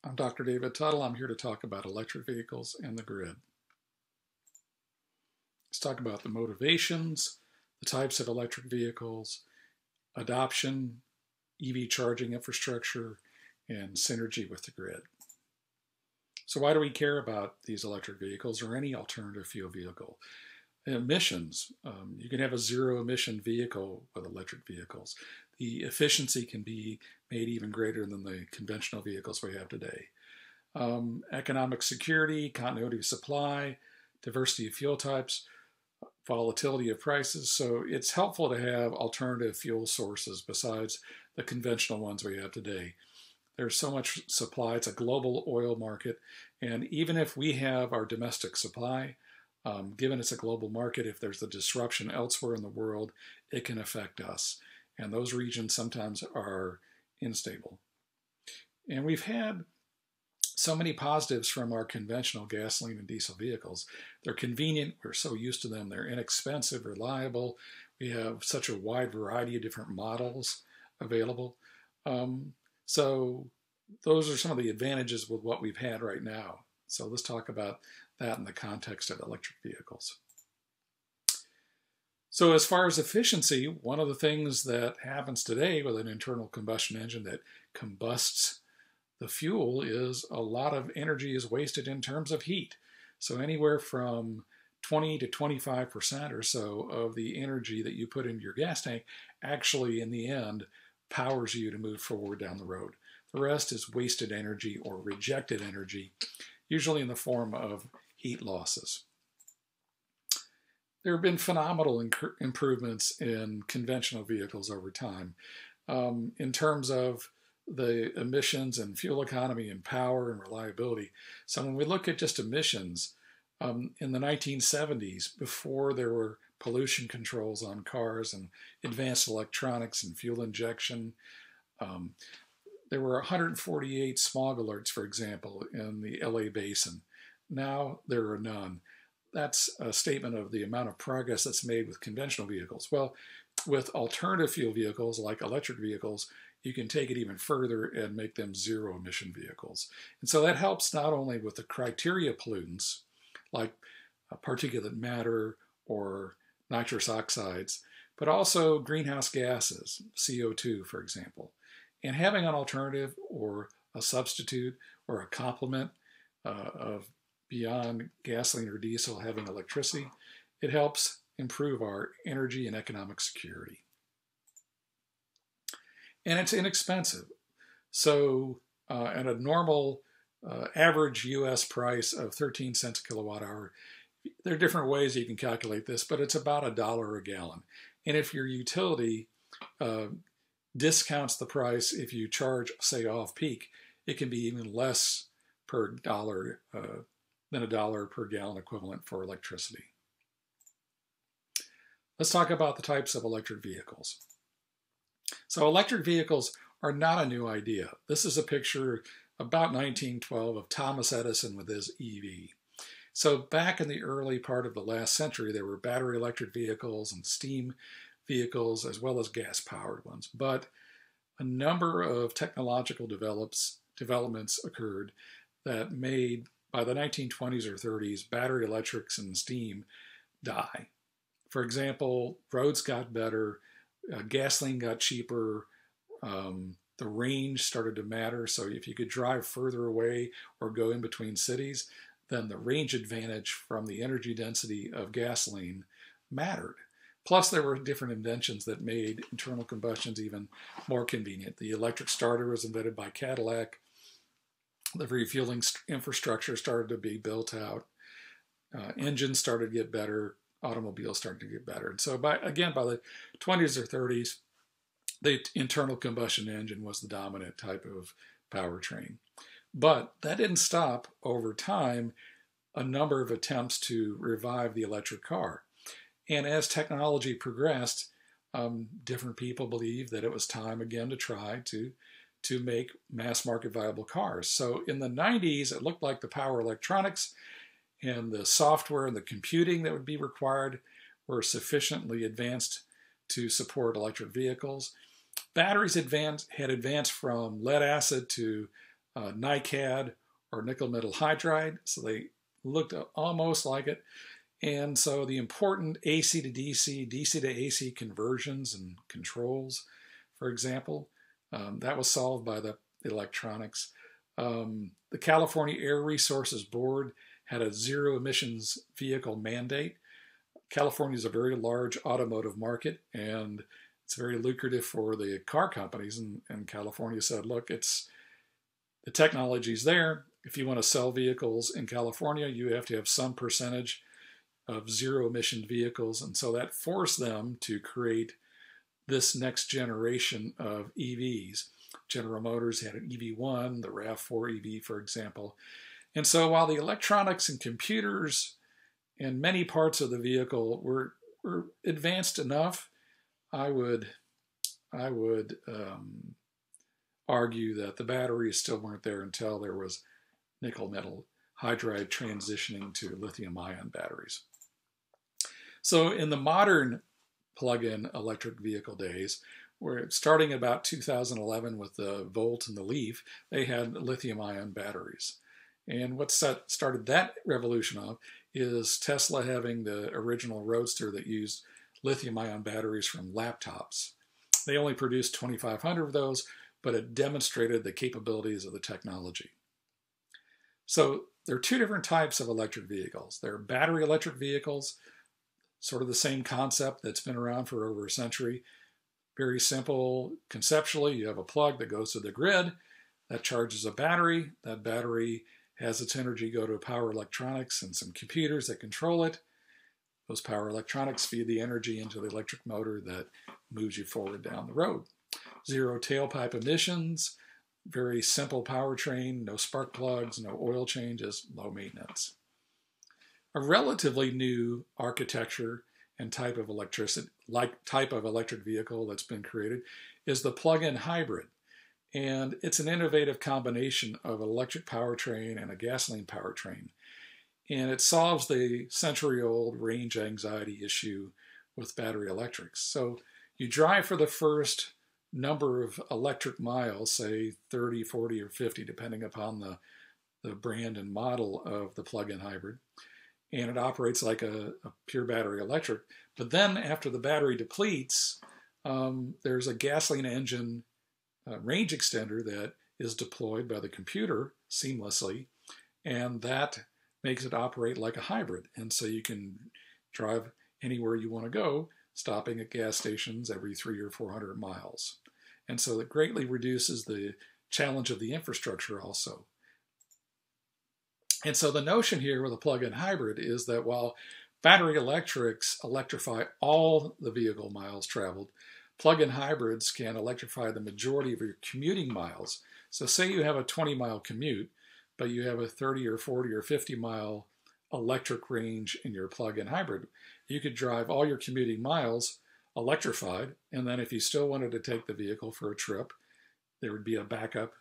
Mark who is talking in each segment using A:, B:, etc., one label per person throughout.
A: I'm Dr. David Tuttle. I'm here to talk about electric vehicles and the grid. Let's talk about the motivations, the types of electric vehicles, adoption, EV charging infrastructure, and synergy with the grid. So why do we care about these electric vehicles or any alternative fuel vehicle? Emissions. You can have a zero emission vehicle with electric vehicles. The efficiency can be made even greater than the conventional vehicles we have today. Economic security, continuity of supply, diversity of fuel types, volatility of prices. So it's helpful to have alternative fuel sources besides the conventional ones we have today. There's so much supply. It's a global oil market. And even if we have our domestic supply, given it's a global market, if there's a disruption elsewhere in the world, it can affect us. And those regions sometimes are unstable. And we've had so many positives from our conventional gasoline and diesel vehicles. They're convenient. We're so used to them. They're inexpensive, reliable. We have such a wide variety of different models available. So those are some of the advantages with what we've had right now. So let's talk about that in the context of electric vehicles. So as far as efficiency, one of the things that happens today with an internal combustion engine that combusts the fuel is a lot of energy is wasted in terms of heat. So anywhere from 20 to 25% or so of the energy that you put into your gas tank actually in the end powers you to move forward down the road. The rest is wasted energy or rejected energy, usually in the form of heat losses. There have been phenomenal improvements in conventional vehicles over time in terms of the emissions and fuel economy and power and reliability. So when we look at just emissions, in the 1970s, before there were pollution controls on cars and advanced electronics and fuel injection, there were 148 smog alerts, for example, in the LA basin. Now there are none. That's a statement of the amount of progress that's made with conventional vehicles. Well, with alternative fuel vehicles like electric vehicles, you can take it even further and make them zero emission vehicles. And so that helps not only with the criteria pollutants like particulate matter or nitrous oxides, but also greenhouse gases, CO2, for example. And having an alternative or a substitute or a complement of beyond gasoline or diesel having electricity, it helps improve our energy and economic security. And it's inexpensive. So at a normal average US price of 13 cents a kilowatt hour, there are different ways you can calculate this, but it's about $1 a gallon. And if your utility discounts the price, if you charge, say, off-peak, it can be even less per dollar than $1 per gallon equivalent for electricity. Let's talk about the types of electric vehicles. So electric vehicles are not a new idea. This is a picture about 1912 of Thomas Edison with his EV. So back in the early part of the last century, there were battery electric vehicles and steam vehicles as well as gas-powered ones. But a number of technological developments occurred that made, by the 1920s or 30s, battery electrics and steam die. For example, roads got better, gasoline got cheaper, the range started to matter. So if you could drive further away or go in between cities, then the range advantage from the energy density of gasoline mattered. Plus, there were different inventions that made internal combustions even more convenient. The electric starter was invented by Cadillac. The refueling infrastructure started to be built out. Engines started to get better. Automobiles started to get better. And so, by the 20s or 30s, the internal combustion engine was the dominant type of powertrain. But that didn't stop. Over time, a number of attempts to revive the electric car. And as technology progressed, different people believed that it was time again to try to make mass market viable cars. So in the 90s, it looked like the power electronics and the software and the computing that would be required were sufficiently advanced to support electric vehicles. Batteries had advanced from lead acid to NiCad or nickel metal hydride, so they looked almost like it. And so the important AC to DC, DC to AC conversions and controls, for example, that was solved by the electronics. The California Air Resources Board had a zero emissions vehicle mandate. California is a very large automotive market, and it's very lucrative for the car companies. And California said, look, the technology's there. If you want to sell vehicles in California, you have to have some percentage of zero emission vehicles. And so that forced them to create this next generation of EVs. General Motors had an EV1, the RAV4 EV, for example. And so while the electronics and computers and many parts of the vehicle were advanced enough, I would argue that the batteries still weren't there until there was nickel metal hydride transitioning to lithium-ion batteries. So in the modern plug-in electric vehicle days, we're starting about 2011 with the Volt and the Leaf, they had lithium-ion batteries. And what started that revolution off is Tesla having the original Roadster that used lithium-ion batteries from laptops. They only produced 2,500 of those, but it demonstrated the capabilities of the technology. So there are two different types of electric vehicles. There are battery electric vehicles, sort of the same concept that's been around for over a century. Very simple conceptually. You have a plug that goes to the grid that charges a battery. That battery has its energy go to power electronics and some computers that control it. Those power electronics feed the energy into the electric motor that moves you forward down the road. Zero tailpipe emissions, very simple powertrain, no spark plugs, no oil changes, low maintenance. A relatively new architecture and type of electric vehicle that's been created is the plug-in hybrid. And it's an innovative combination of an electric powertrain and a gasoline powertrain. And it solves the century-old range anxiety issue with battery electrics. So you drive for the first number of electric miles, say 30, 40, or 50, depending upon the brand and model of the plug-in hybrid. And it operates like a pure battery electric. But then after the battery depletes, there's a gasoline engine range extender that is deployed by the computer seamlessly, and that makes it operate like a hybrid. And so you can drive anywhere you want to go, stopping at gas stations every 300 or 400 miles. And so it greatly reduces the challenge of the infrastructure also. And so the notion here with a plug-in hybrid is that while battery electrics electrify all the vehicle miles traveled, plug-in hybrids can electrify the majority of your commuting miles. So say you have a 20-mile commute, but you have a 30 or 40 or 50-mile electric range in your plug-in hybrid. You could drive all your commuting miles electrified, and then if you still wanted to take the vehicle for a trip, there would be a backup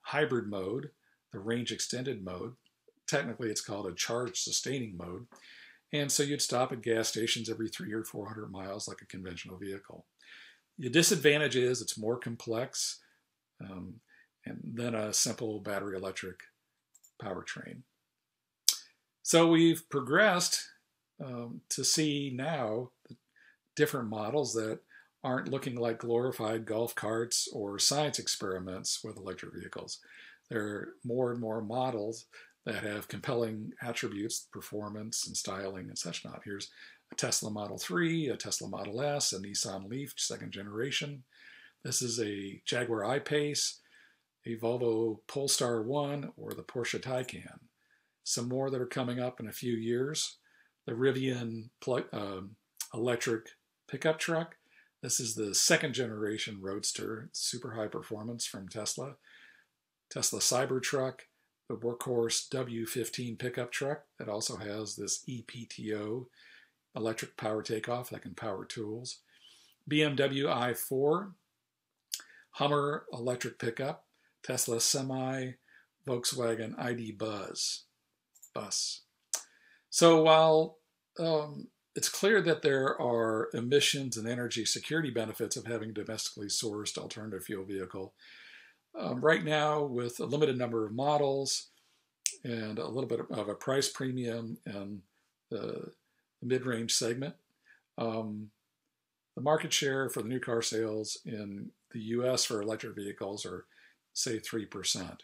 A: hybrid mode, the range extended mode. Technically, it's called a charge sustaining mode. And so you'd stop at gas stations every 300 or 400 miles like a conventional vehicle. The disadvantage is it's more complex than a simple battery electric powertrain. So we've progressed to see now different models that aren't looking like glorified golf carts or science experiments with electric vehicles. There are more and more models that have compelling attributes, performance and styling and such not. Here's a Tesla Model 3, a Tesla Model S, a Nissan Leaf, second generation. This is a Jaguar I-Pace, a Volvo Polestar 1, or the Porsche Taycan. Some more that are coming up in a few years. The Rivian electric pickup truck. This is the second generation Roadster, super high performance from Tesla. Tesla Cybertruck, the Workhorse W15 pickup truck that also has this EPTO, electric power takeoff that can power tools. BMW i4, Hummer electric pickup, Tesla Semi, Volkswagen ID bus. So while it's clear that there are emissions and energy security benefits of having a domestically sourced alternative fuel vehicle, Right now, with a limited number of models and a little bit of a price premium in the mid-range segment, the market share for the new car sales in the US for electric vehicles are, say, 3%.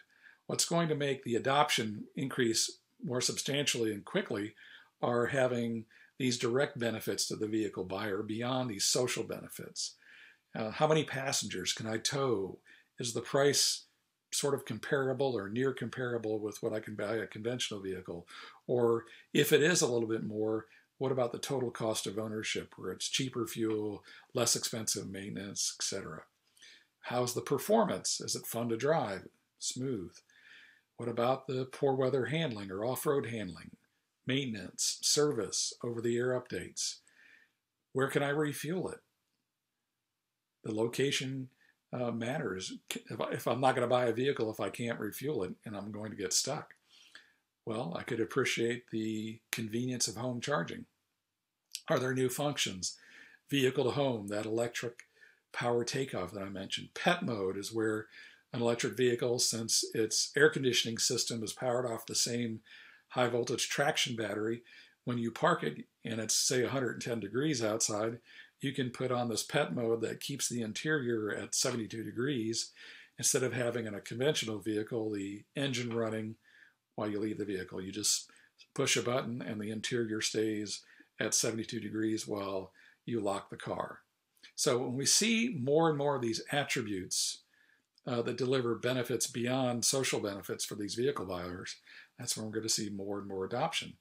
A: What's going to make the adoption increase more substantially and quickly are having these direct benefits to the vehicle buyer beyond these social benefits. How many passengers can I tow? Is the price sort of comparable or near comparable with what I can buy a conventional vehicle? Or if it is a little bit more, what about the total cost of ownership, where it's cheaper fuel, less expensive maintenance, etc.? How's the performance? Is it fun to drive? Smooth? What about the poor weather handling or off-road handling? Maintenance, service, over-the-air updates? Where can I refuel it? The location matters. If I'm not going to buy a vehicle if I can't refuel it and I'm going to get stuck, well, I could appreciate the convenience of home charging. Are there new functions? Vehicle to home, that electric power takeoff that I mentioned. Pet mode is where an electric vehicle, since its air conditioning system is powered off the same high voltage traction battery, when you park it and it's, say, 110 degrees outside, you can put on this pet mode that keeps the interior at 72 degrees instead of having in a conventional vehicle the engine running while you leave the vehicle. You just push a button and the interior stays at 72 degrees while you lock the car. So when we see more and more of these attributes that deliver benefits beyond social benefits for these vehicle buyers, that's when we're going to see more and more adoption.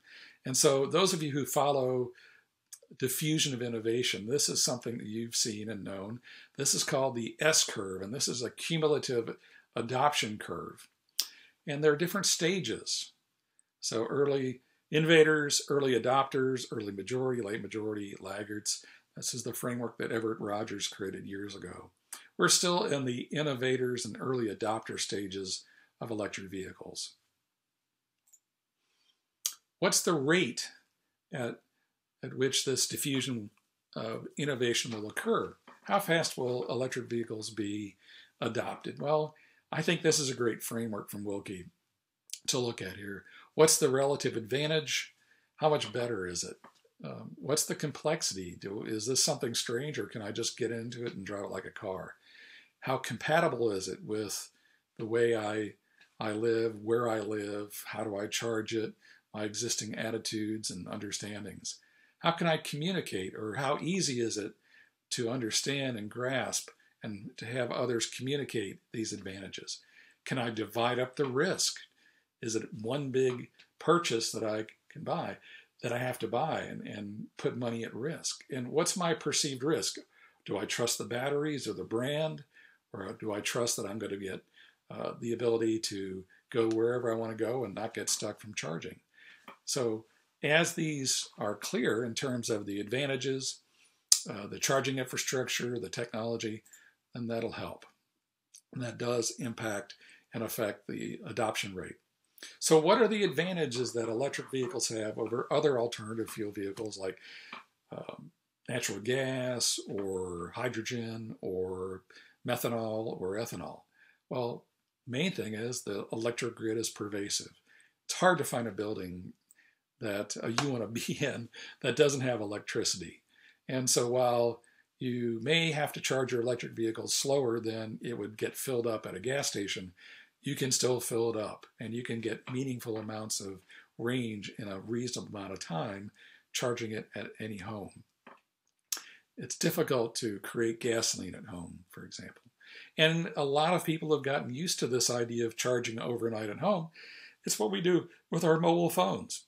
A: And so those of you who follow diffusion of innovation, this is something that you've seen and known. This is called the S-curve, and this is a cumulative adoption curve. And there are different stages. So early innovators, early adopters, early majority, late majority, laggards. This is the framework that Everett Rogers created years ago. We're still in the innovators and early adopter stages of electric vehicles. What's the rate at which this diffusion of innovation will occur? How fast will electric vehicles be adopted? Well, I think this is a great framework from Wilkie to look at here. What's the relative advantage? How much better is it? What's the complexity? Is this something strange, or can I just get into it and drive it like a car? How compatible is it with the way I live, where I live, how do I charge it, my existing attitudes and understandings? How can I communicate, or how easy is it to understand and grasp and to have others communicate these advantages? Can I divide up the risk? Is it one big purchase that I can buy, that I have to buy and put money at risk? And what's my perceived risk? Do I trust the batteries or the brand? Or do I trust that I'm going to get the ability to go wherever I want to go and not get stuck from charging? So as these are clear in terms of the advantages, the charging infrastructure, the technology, then that'll help. And that does impact and affect the adoption rate. So what are the advantages that electric vehicles have over other alternative fuel vehicles like natural gas or hydrogen or methanol or ethanol? Well, main thing is the electric grid is pervasive. It's hard to find a building that you want to be in that doesn't have electricity. And so while you may have to charge your electric vehicles slower than it would get filled up at a gas station, you can still fill it up and you can get meaningful amounts of range in a reasonable amount of time charging it at any home. It's difficult to create gasoline at home, for example. And a lot of people have gotten used to this idea of charging overnight at home. It's what we do with our mobile phones.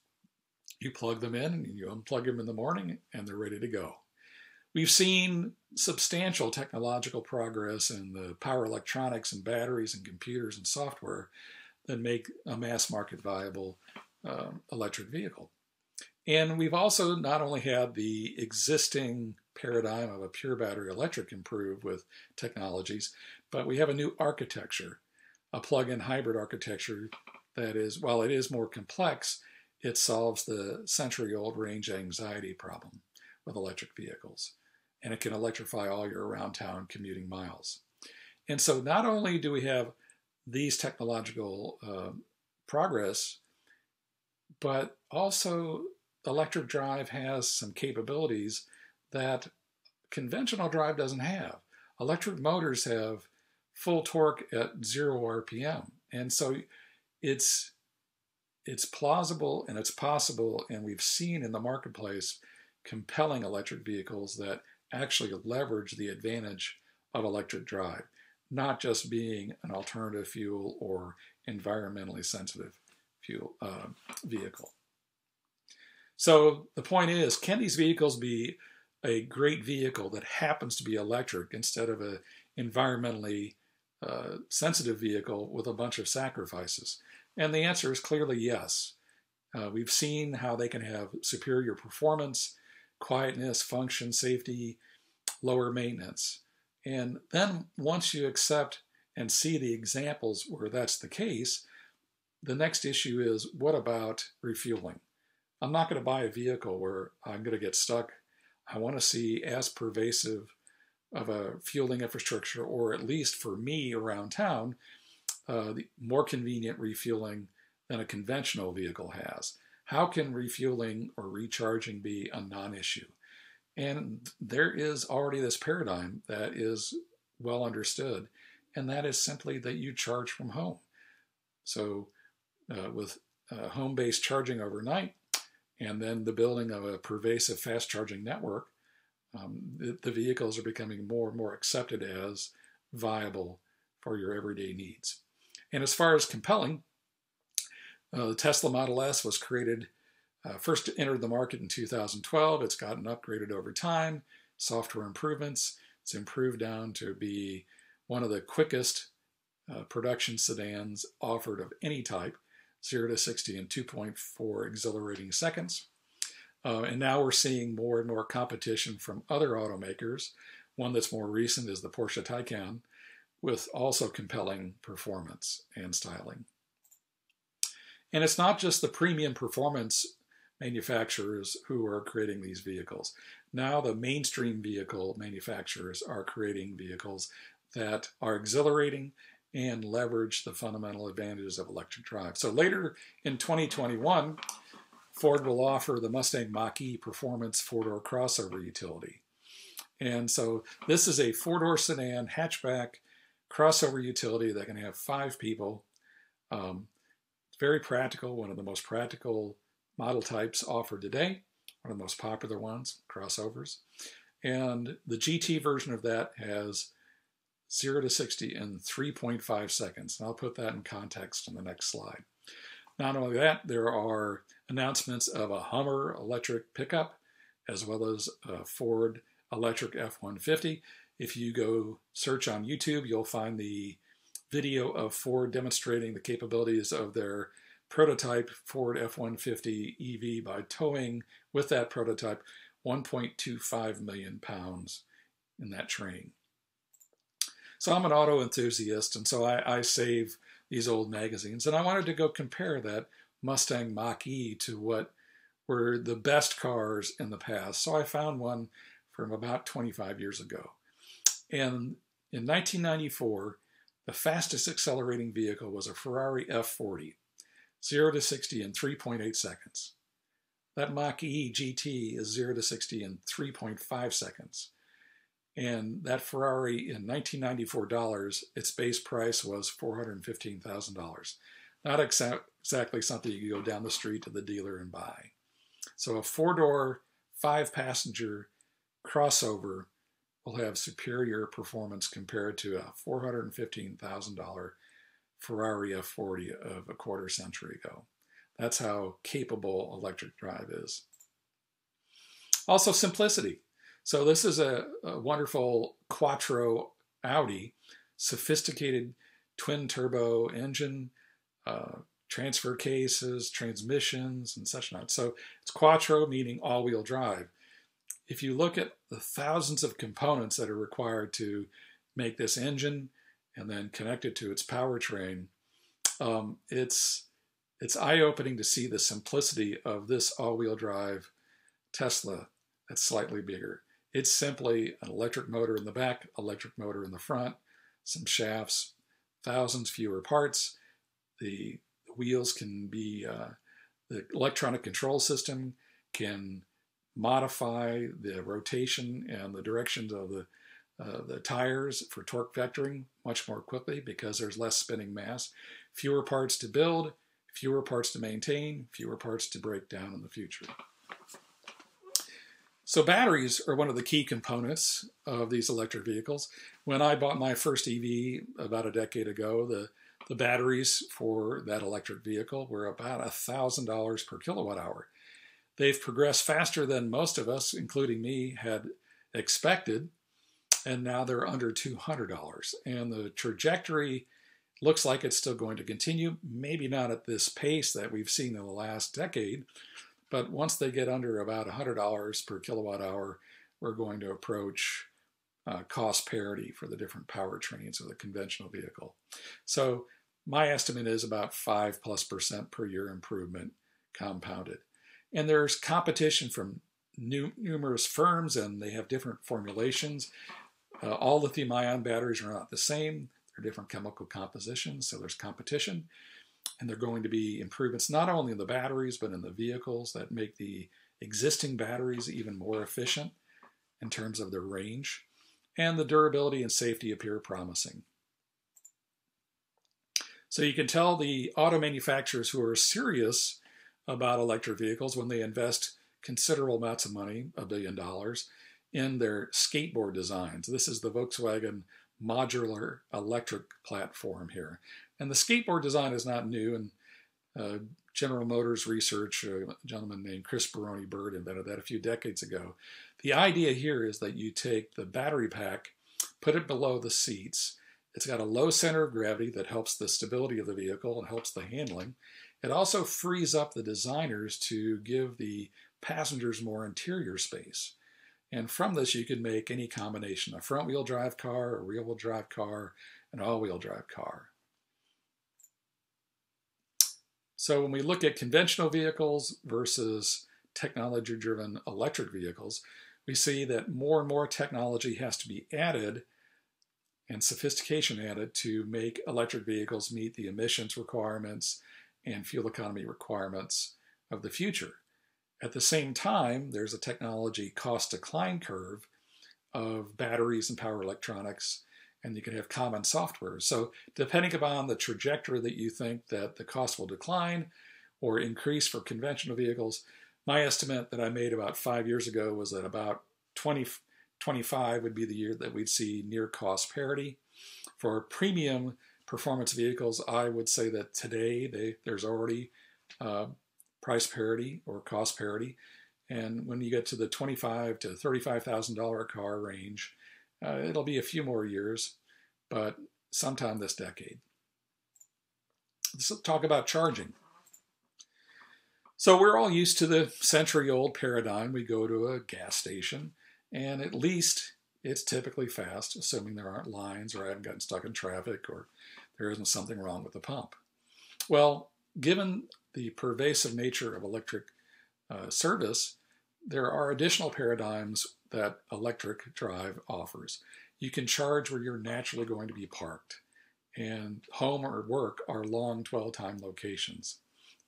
A: You plug them in and you unplug them in the morning and they're ready to go. We've seen substantial technological progress in the power electronics and batteries and computers and software that make a mass market viable electric vehicle. And we've also not only had the existing paradigm of a pure battery electric improve with technologies, but we have a new architecture, a plug-in hybrid architecture that is, while it is more complex, it solves the century-old range anxiety problem with electric vehicles. And it can electrify all your around town commuting miles. And so not only do we have these technological progress, but also electric drive has some capabilities that conventional drive doesn't have. Electric motors have full torque at 0 RPM. And so it's plausible and it's possible, and we've seen in the marketplace compelling electric vehicles that actually leverage the advantage of electric drive, not just being an alternative fuel or environmentally sensitive fuel vehicle. So the point is, can these vehicles be a great vehicle that happens to be electric instead of an environmentally sensitive vehicle with a bunch of sacrifices? And the answer is clearly yes. We've seen how they can have superior performance, quietness, function, safety, lower maintenance. And then once you accept and see the examples where that's the case, the next issue is, what about refueling? I'm not going to buy a vehicle where I'm going to get stuck. I want to see as pervasive of a fueling infrastructure, or at least for me around town, the more convenient refueling than a conventional vehicle has. How can refueling or recharging be a non-issue? And there is already this paradigm that is well understood, and that is simply that you charge from home. So with home-based charging overnight, and then the building of a pervasive fast charging network, the vehicles are becoming more and more accepted as viable for your everyday needs. And as far as compelling, the Tesla Model S was created, first entered the market in 2012. It's gotten upgraded over time, software improvements. It's improved down to be one of the quickest production sedans offered of any type, 0 to 60 in 2.4 exhilarating seconds. And now we're seeing more and more competition from other automakers. One that's more recent is the Porsche Taycan, with also compelling performance and styling. And it's not just the premium performance manufacturers who are creating these vehicles. Now the mainstream vehicle manufacturers are creating vehicles that are exhilarating and leverage the fundamental advantages of electric drive. So later in 2021, Ford will offer the Mustang Mach-E performance four-door crossover utility. And so this is a four-door sedan hatchback crossover utility that can have 5 people. It's very practical, one of the most practical model types offered today, one of the most popular ones, crossovers. And the GT version of that has 0 to 60 in 3.5 seconds. And I'll put that in context in the next slide. Not only that, there are announcements of a Hummer electric pickup, as well as a Ford electric F-150. If you go search on YouTube, you'll find the video of Ford demonstrating the capabilities of their prototype Ford F-150 EV by towing with that prototype 1.25 million pounds in that train. So I'm an auto enthusiast, and so I save these old magazines, and I wanted to go compare that Mustang Mach-E to what were the best cars in the past. So I found one from about 25 years ago. And in 1994, the fastest accelerating vehicle was a Ferrari F40, 0 to 60 in 3.8 seconds. That Mach-E GT is 0 to 60 in 3.5 seconds. And that Ferrari in 1994 dollars, its base price was $415,000. Not exactly something you can go down the street to the dealer and buy. So a 4-door, 5-passenger crossover will have superior performance compared to a $415,000 Ferrari F40 of a quarter century ago. That's how capable electric drive is. Also simplicity. So this is a wonderful Quattro Audi, sophisticated twin turbo engine, transfer cases, transmissions, and such not. So it's Quattro, meaning all-wheel drive. If you look at the thousands of components that are required to make this engine and then connect it to its powertrain, it's eye-opening to see the simplicity of this all-wheel drive Tesla that's slightly bigger. It's simply an electric motor in the back, electric motor in the front, some shafts, thousands fewer parts. The wheels can be, the electronic control system can modify the rotation and the directions of the tires for torque vectoring much more quickly because there's less spinning mass, fewer parts to build, fewer parts to maintain, fewer parts to break down in the future. So batteries are one of the key components of these electric vehicles. When I bought my first EV about a decade ago, the batteries for that electric vehicle were about $1,000 per kilowatt hour. They've progressed faster than most of us, including me, had expected, and now they're under $200. And the trajectory looks like it's still going to continue, maybe not at this pace that we've seen in the last decade, but once they get under about $100 per kilowatt hour, we're going to approach cost parity for the different powertrains of the conventional vehicle. So my estimate is about 5+% per year improvement compounded. And there's competition from numerous firms, and they have different formulations. All lithium-ion batteries are not the same. They're different chemical compositions, so there's competition. And there are going to be improvements not only in the batteries, but in the vehicles that make the existing batteries even more efficient in terms of their range. And the durability and safety appear promising. So you can tell the auto manufacturers who are serious about electric vehicles when they invest considerable amounts of money, $1 billion, in their skateboard designs. This is the Volkswagen modular electric platform here. And the skateboard design is not new, and General Motors research, a gentleman named Chris Baroni-Bird invented that a few decades ago. The idea here is that you take the battery pack, put it below the seats. It's got a low center of gravity that helps the stability of the vehicle and helps the handling. It also frees up the designers to give the passengers more interior space. And from this, you can make any combination, a front-wheel drive car, a rear-wheel drive car, an all-wheel drive car. So when we look at conventional vehicles versus technology-driven electric vehicles, we see that more and more technology has to be added and sophistication added to make electric vehicles meet the emissions requirements and fuel economy requirements of the future. At the same time, there's a technology cost decline curve of batteries and power electronics, and you can have common software. So depending upon the trajectory that you think that the cost will decline or increase for conventional vehicles, my estimate that I made about 5 years ago was that about 2025 would be the year that we'd see near cost parity. For premium performance vehicles, I would say that today there's already price parity or cost parity. And when you get to the $25,000 to $35,000 car range, it'll be a few more years, but sometime this decade. Let's talk about charging. So we're all used to the century-old paradigm. We go to a gas station, and at least it's typically fast, assuming there aren't lines or I haven't gotten stuck in traffic or there isn't something wrong with the pump. Well, given the pervasive nature of electric service, there are additional paradigms that electric drive offers. You can charge where you're naturally going to be parked, and home or work are long dwell-time locations.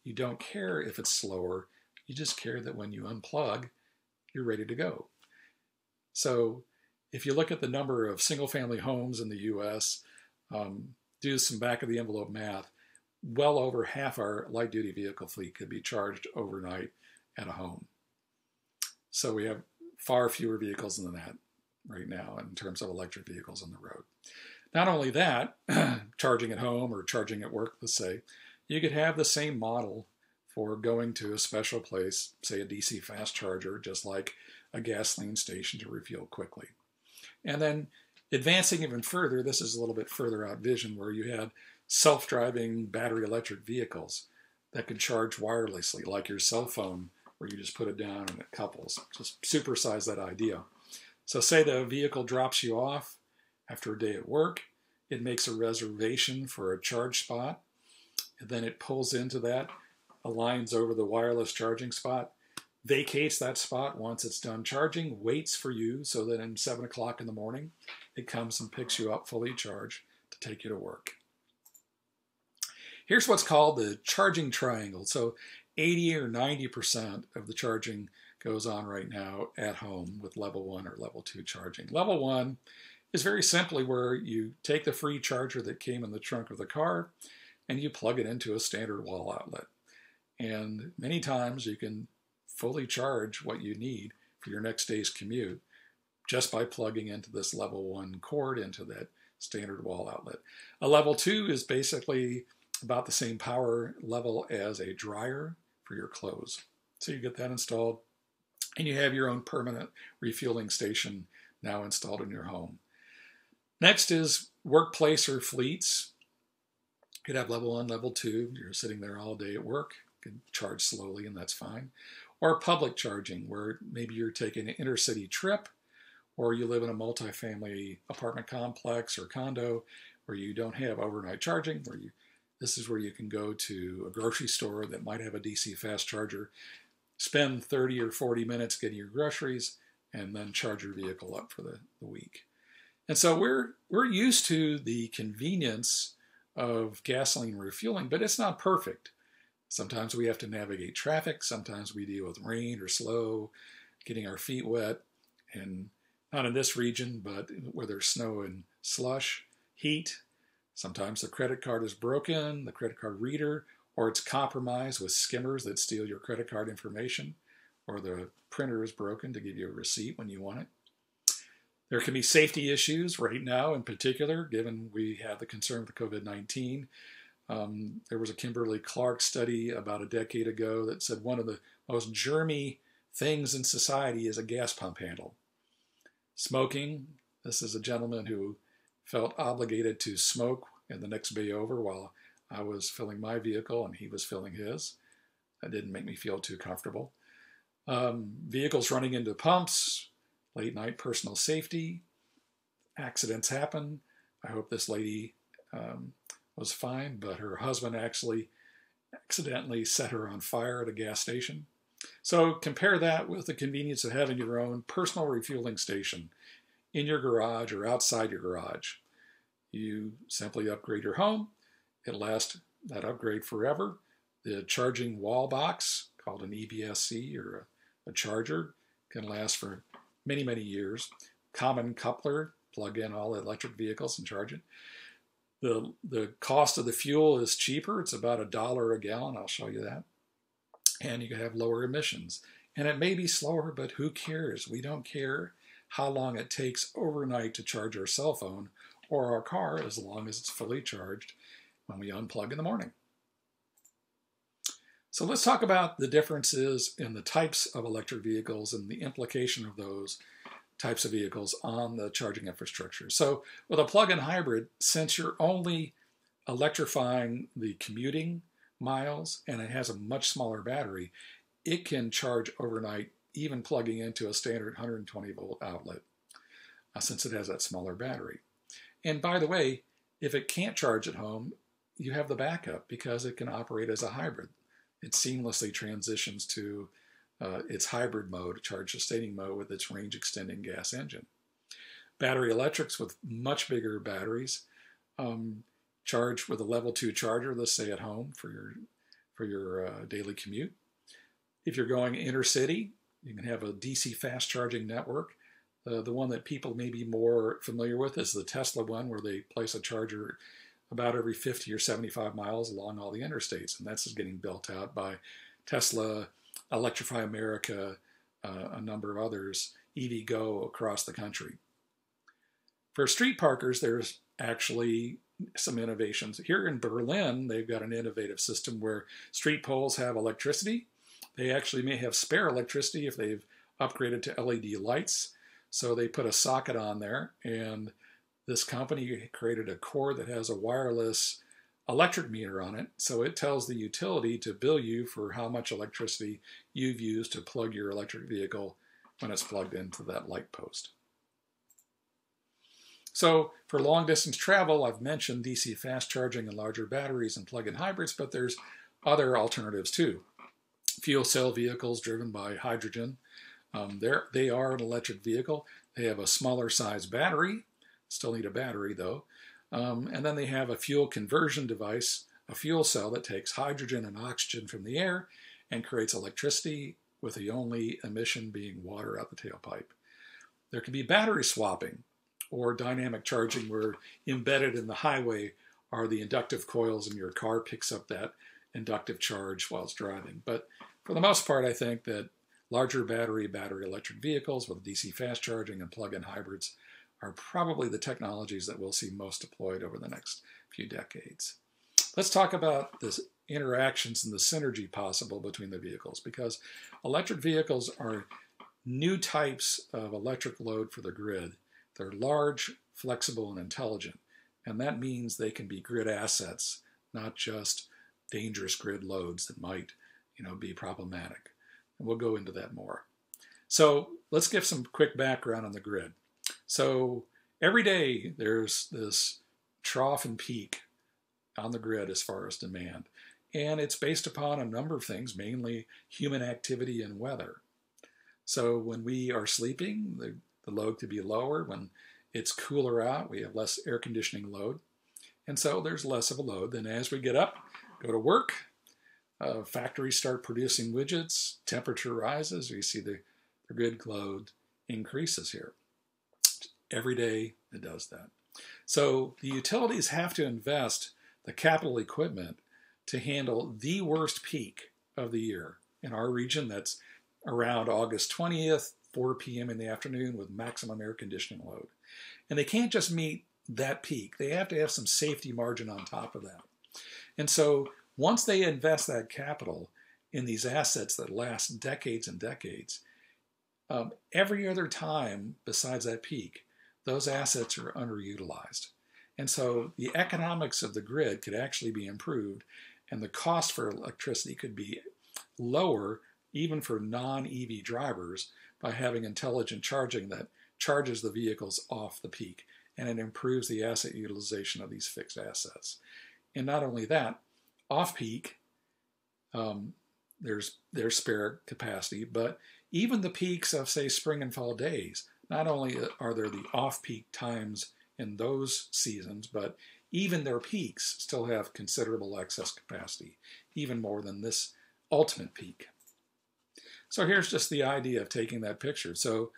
A: You don't care if it's slower, you just care that when you unplug, you're ready to go. So if you look at the number of single-family homes in the U.S., do some back-of-the-envelope math, well over half our light-duty vehicle fleet could be charged overnight at a home. So we have far fewer vehicles than that right now in terms of electric vehicles on the road. Not only that, charging at home or charging at work, let's say, you could have the same model for going to a special place, say a DC fast charger, just like a gasoline station to refuel quickly. And then advancing even further, this is a little bit further out vision, where you had self-driving battery electric vehicles that could charge wirelessly, like your cell phone, where you just put it down and it couples. Just supersize that idea. So say the vehicle drops you off after a day at work, it makes a reservation for a charge spot, and then it pulls into that, aligns over the wireless charging spot, vacates that spot once it's done charging, waits for you so that at 7 o'clock in the morning, it comes and picks you up fully charged to take you to work. Here's what's called the charging triangle. So 80 or 90% of the charging goes on right now at home with level 1 or level 2 charging. Level 1 is very simply where you take the free charger that came in the trunk of the car and you plug it into a standard wall outlet. And many times you can fully charge what you need for your next day's commute just by plugging into this level 1 cord into that standard wall outlet. A level 2 is basically about the same power level as a dryer for your clothes. So you get that installed, and you have your own permanent refueling station now installed in your home. Next is workplace or fleets. You could have level 1, level 2. You're sitting there all day at work. You can charge slowly, and that's fine. Or public charging, where maybe you're taking an intercity trip, or you live in a multifamily apartment complex or condo where you don't have overnight charging, this is where you can go to a grocery store that might have a DC fast charger, spend 30 or 40 minutes getting your groceries, and then charge your vehicle up for the week. And so we're used to the convenience of gasoline refueling, but it's not perfect. Sometimes we have to navigate traffic. Sometimes we deal with rain or slow, getting our feet wet, and not in this region, but where there's snow and slush, heat. Sometimes the credit card is broken, the credit card reader, or it's compromised with skimmers that steal your credit card information, or the printer is broken to give you a receipt when you want it. There can be safety issues right now in particular, given we have the concern with COVID-19. There was a Kimberly-Clark study about a decade ago that said one of the most germy things in society is a gas pump handle. Smoking. This is a gentleman who felt obligated to smoke in the next bay over while I was filling my vehicle and he was filling his. That didn't make me feel too comfortable. Vehicles running into pumps, late night personal safety, accidents happen. I hope this lady was fine, but her husband actually accidentally set her on fire at a gas station. So compare that with the convenience of having your own personal refueling station in your garage or outside your garage. You simply upgrade your home. It lasts that upgrade forever. The charging wall box, called an EBSC or a charger, can last for many, many years. Common coupler, plug in all electric vehicles and charge it. The cost of the fuel is cheaper. It's about $1 a gallon. I'll show you that. And you can have lower emissions. And it may be slower, but who cares? We don't care how long it takes overnight to charge our cell phone or our car, as long as it's fully charged when we unplug in the morning. So let's talk about the differences in the types of electric vehicles and the implication of those types of vehicles on the charging infrastructure. So with a plug-in hybrid, since you're only electrifying the commuting miles and it has a much smaller battery, it can charge overnight even plugging into a standard 120 volt outlet since it has that smaller battery. And by the way, if it can't charge at home, you have the backup because it can operate as a hybrid. It seamlessly transitions to its hybrid mode, charge sustaining mode with its range extending gas engine. Battery electrics with much bigger batteries charge with a level 2 charger, let's say at home for your daily commute. If you're going intercity, you can have a DC fast charging network. The one that people may be more familiar with is the Tesla one, where they place a charger about every 50 or 75 miles along all the interstates, and that's getting built out by Tesla, Electrify America, a number of others, EVgo across the country. For street parkers, there's actually some innovations. Here in Berlin, they've got an innovative system where street poles have electricity. They actually may have spare electricity if they've upgraded to LED lights. So they put a socket on there, and this company created a cord that has a wireless electric meter on it. So it tells the utility to bill you for how much electricity you've used to plug your electric vehicle when it's plugged into that light post. So for long distance travel, I've mentioned DC fast charging and larger batteries and plug-in hybrids, but there's other alternatives too. Fuel cell vehicles driven by hydrogen. They are an electric vehicle. They have a smaller size battery, still need a battery though. And then they have a fuel conversion device a fuel cell that takes hydrogen and oxygen from the air and creates electricity, with the only emission being water out the tailpipe. There can be battery swapping or dynamic charging, where embedded in the highway are the inductive coils, and your car picks up that inductive charge while it's driving. But for the most part, I think that larger battery electric vehicles with DC fast charging and plug-in hybrids are probably the technologies that we'll see most deployed over the next few decades. Let's talk about the interactions and the synergy possible between the vehicles, because electric vehicles are new types of electric load for the grid. They're large, flexible, and intelligent, and that means they can be grid assets, not just dangerous grid loads that might, be problematic. And we'll go into that more. So let's give some quick background on the grid. So every day there's this trough and peak on the grid as far as demand. And it's based upon a number of things, mainly human activity and weather. So when we are sleeping, the load could be lower. When it's cooler out, we have less air conditioning load. And so there's less of a load. Then as we get up, go to work, factories start producing widgets, temperature rises, you see the grid load increases here. Every day it does that. So the utilities have to invest the capital equipment to handle the worst peak of the year. In our region, that's around August 20th, 4 p.m. in the afternoon with maximum air conditioning load. And they can't just meet that peak. They have to have some safety margin on top of that. And so once they invest that capital in these assets that last decades and decades, every other time besides that peak, those assets are underutilized. And so the economics of the grid could actually be improved, and the cost for electricity could be lower even for non-EV drivers by having intelligent charging that charges the vehicles off the peak, and it improves the asset utilization of these fixed assets. And not only that, off-peak, there's spare capacity, but even the peaks of, say, spring and fall days, not only are there the off-peak times in those seasons, but even their peaks still have considerable excess capacity, even more than this ultimate peak. So here's just the idea of taking that picture. So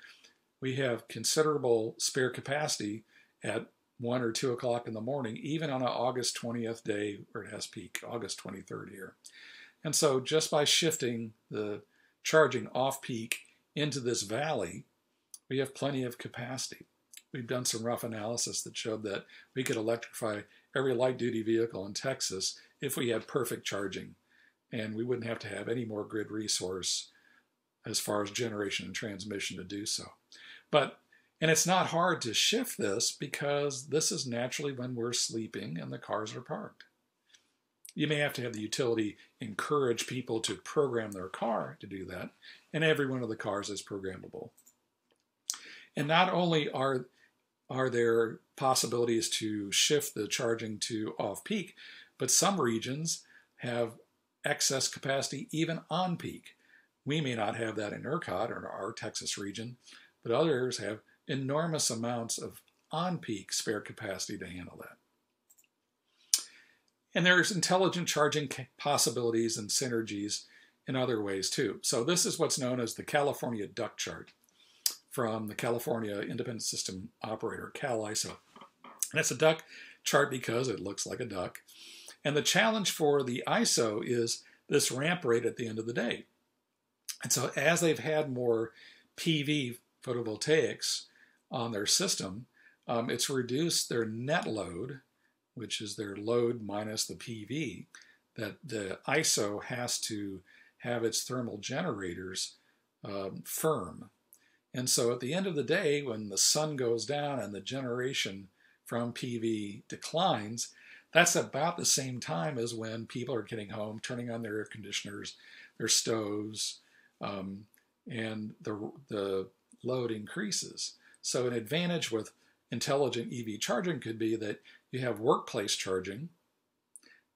A: we have considerable spare capacity at 1 or 2 o'clock in the morning, even on an August 20th day where it has peak, August 23rd here. And so just by shifting the charging off peak into this valley, we have plenty of capacity. We've done some rough analysis that showed that we could electrify every light-duty vehicle in Texas if we had perfect charging, and we wouldn't have to have any more grid resource as far as generation and transmission to do so. And it's not hard to shift this, because this is naturally when we're sleeping and the cars are parked. You may have to have the utility encourage people to program their car to do that, and every one of the cars is programmable. And not only are there possibilities to shift the charging to off-peak, but some regions have excess capacity even on peak. We may not have that in ERCOT or our Texas region, but others have enormous amounts of on-peak spare capacity to handle that. And there's intelligent charging possibilities and synergies in other ways too. So this is what's known as the California duck chart from the California Independent System Operator, CAL-ISO. And it's a duck chart because it looks like a duck. And the challenge for the ISO is this ramp rate at the end of the day. And so as they've had more PV photovoltaics on their system, it's reduced their net load, which is their load minus the PV, that the ISO has to have its thermal generators firm. And so at the end of the day, when the sun goes down and the generation from PV declines, that's about the same time as when people are getting home, turning on their air conditioners, their stoves, and the load increases. So an advantage with intelligent EV charging could be that you have workplace charging,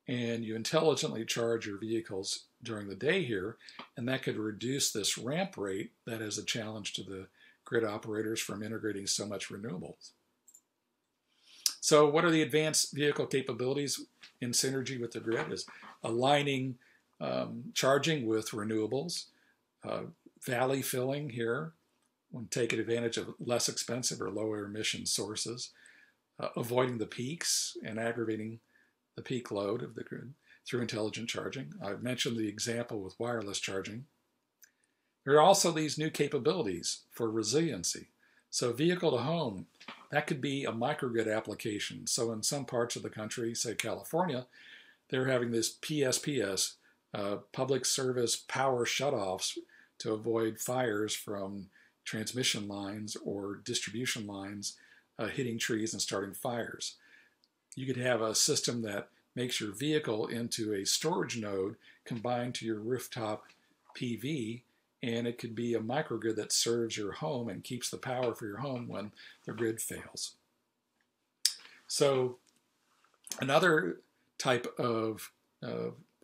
A: and you intelligently charge your vehicles during the day here, and that could reduce this ramp rate that is a challenge to the grid operators from integrating so much renewables. So what are the advanced vehicle capabilities in synergy with the grid? Is aligning charging with renewables, valley filling here, when taking advantage of less expensive or lower emission sources, avoiding the peaks and aggravating the peak load of the grid through intelligent charging. I've mentioned the example with wireless charging. There are also these new capabilities for resiliency. So vehicle to home, that could be a microgrid application. So in some parts of the country, say California, they're having this PSPS, public service power shutoffs, to avoid fires from transmission lines or distribution lines hitting trees and starting fires. You could have a system that makes your vehicle into a storage node combined to your rooftop PV, and it could be a microgrid that serves your home and keeps the power for your home when the grid fails. So another type of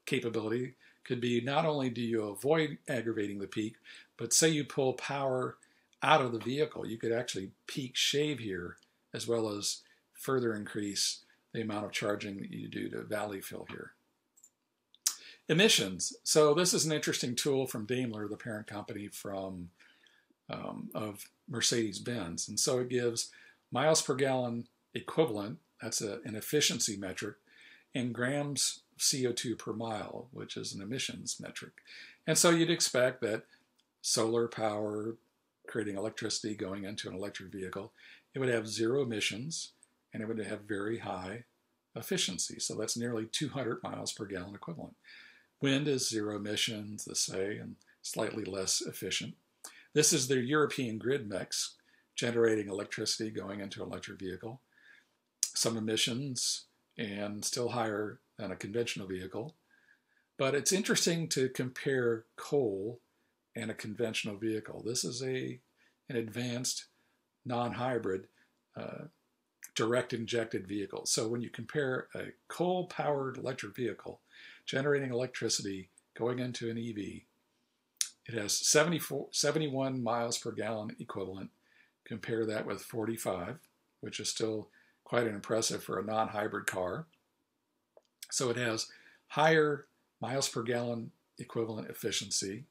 A: capability could be, not only do you avoid aggravating the peak, but say you pull power out of the vehicle, you could actually peak shave here, as well as further increase the amount of charging that you do to valley fill here. Emissions. So this is an interesting tool from Daimler, the parent company of Mercedes-Benz. And so it gives miles per gallon equivalent, that's an efficiency metric, and grams CO2 per mile, which is an emissions metric. And so you'd expect that solar power, creating electricity going into an electric vehicle, it would have zero emissions and it would have very high efficiency. So that's nearly 200 miles per gallon equivalent. Wind is zero emissions, let's say, and slightly less efficient. This is the European grid mix, generating electricity going into an electric vehicle. Some emissions and still higher than a conventional vehicle. But it's interesting to compare coal and a conventional vehicle. This is an advanced non-hybrid direct injected vehicle. So when you compare a coal-powered electric vehicle generating electricity going into an EV, it has 71 miles per gallon equivalent. Compare that with 45, which is still quite impressive for a non-hybrid car. So it has higher miles per gallon equivalent efficiency.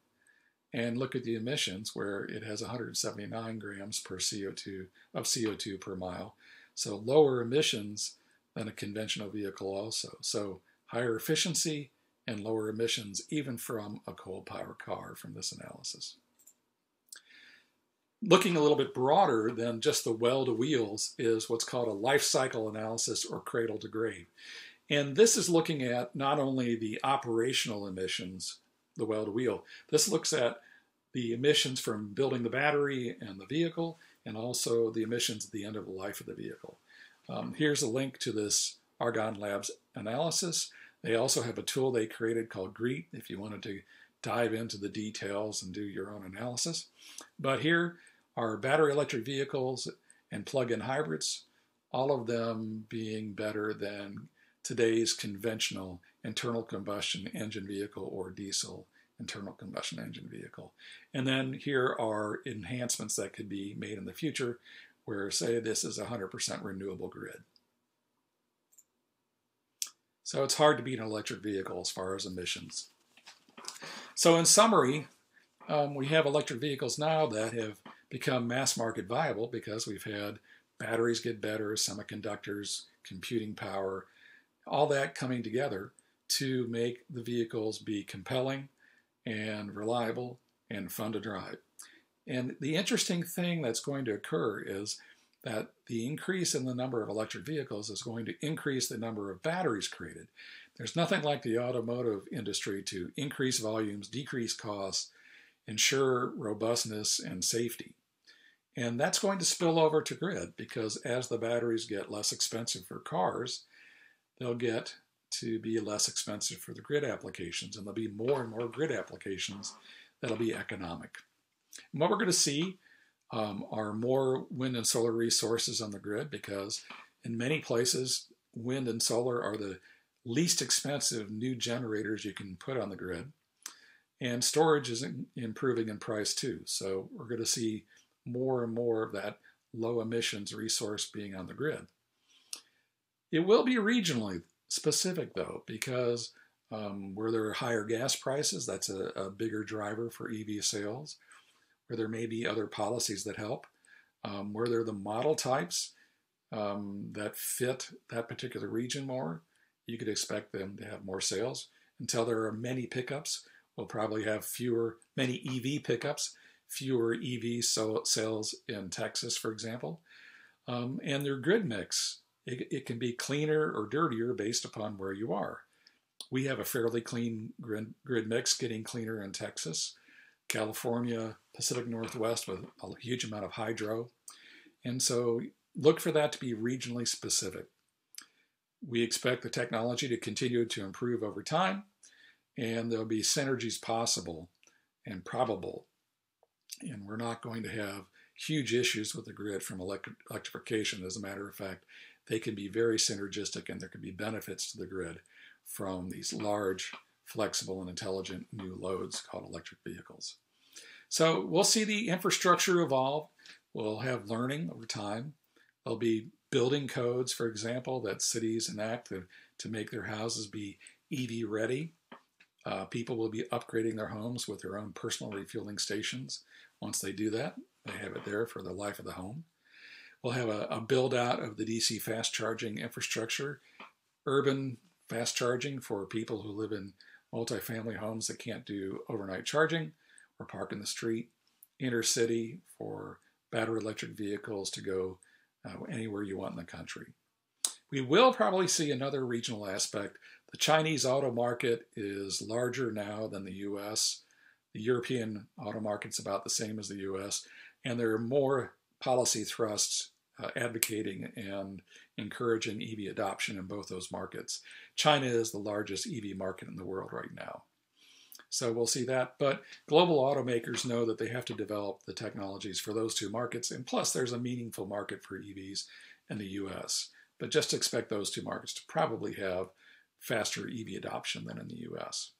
A: And look at the emissions, where it has 179 grams per CO2 per mile. So lower emissions than a conventional vehicle also. So higher efficiency and lower emissions even from a coal-powered car from this analysis. Looking a little bit broader than just the well to wheels is what's called a life cycle analysis, or cradle to grave. And this is looking at not only the operational emissions, the well to wheel, this looks at the emissions from building the battery and the vehicle, and also the emissions at the end of the life of the vehicle. Here's a link to this Argonne Labs analysis. They also have a tool they created called GREET if you wanted to dive into the details and do your own analysis. But here are battery electric vehicles and plug-in hybrids, all of them being better than today's conventional internal combustion engine vehicle or diesel internal combustion engine vehicle. And then here are enhancements that could be made in the future, where say this is a 100% renewable grid. So it's hard to beat an electric vehicle as far as emissions. So in summary, we have electric vehicles now that have become mass market viable because we've had batteries get better, semiconductors, computing power, all that coming together to make the vehicles be compelling and reliable and fun to drive. And the interesting thing that's going to occur is that the increase in the number of electric vehicles is going to increase the number of batteries created. There's nothing like the automotive industry to increase volumes, decrease costs, ensure robustness and safety. And that's going to spill over to grid, because as the batteries get less expensive for cars, they'll get to be less expensive for the grid applications, and there'll be more and more grid applications that'll be economic. And what we're going to see are more wind and solar resources on the grid, because in many places, wind and solar are the least expensive new generators you can put on the grid. And storage is improving in price too. So we're going to see more and more of that low emissions resource being on the grid. It will be regionally specific though, because where there are higher gas prices, that's a bigger driver for EV sales. Where there may be other policies that help. Where there are the model types that fit that particular region more, you could expect them to have more sales. Until there are many pickups, we'll probably have many EV pickups, fewer EV sales in Texas, for example. And their grid mix, it can be cleaner or dirtier based upon where you are. We have a fairly clean grid mix, getting cleaner in Texas, California, Pacific Northwest with a huge amount of hydro. And so look for that to be regionally specific. We expect the technology to continue to improve over time, and there'll be synergies possible and probable. And we're not going to have huge issues with the grid from electrification. As a matter of fact, they can be very synergistic, and there can be benefits to the grid from these large, flexible, and intelligent new loads called electric vehicles. So we'll see the infrastructure evolve. We'll have learning over time. There'll be building codes, for example, that cities enact to make their houses be EV ready. People will be upgrading their homes with their own personal refueling stations. Once they do that, they have it there for the life of the home. We'll have a build out of the DC fast charging infrastructure, urban fast charging for people who live in multifamily homes that can't do overnight charging or park in the street, intercity for battery electric vehicles to go anywhere you want in the country. We will probably see another regional aspect. The Chinese auto market is larger now than the US. The European auto market's about the same as the US, and there are more policy thrusts advocating and encouraging EV adoption in both those markets. China is the largest EV market in the world right now. So we'll see that. But global automakers know that they have to develop the technologies for those two markets. And plus, there's a meaningful market for EVs in the US. But just expect those two markets to probably have faster EV adoption than in the US.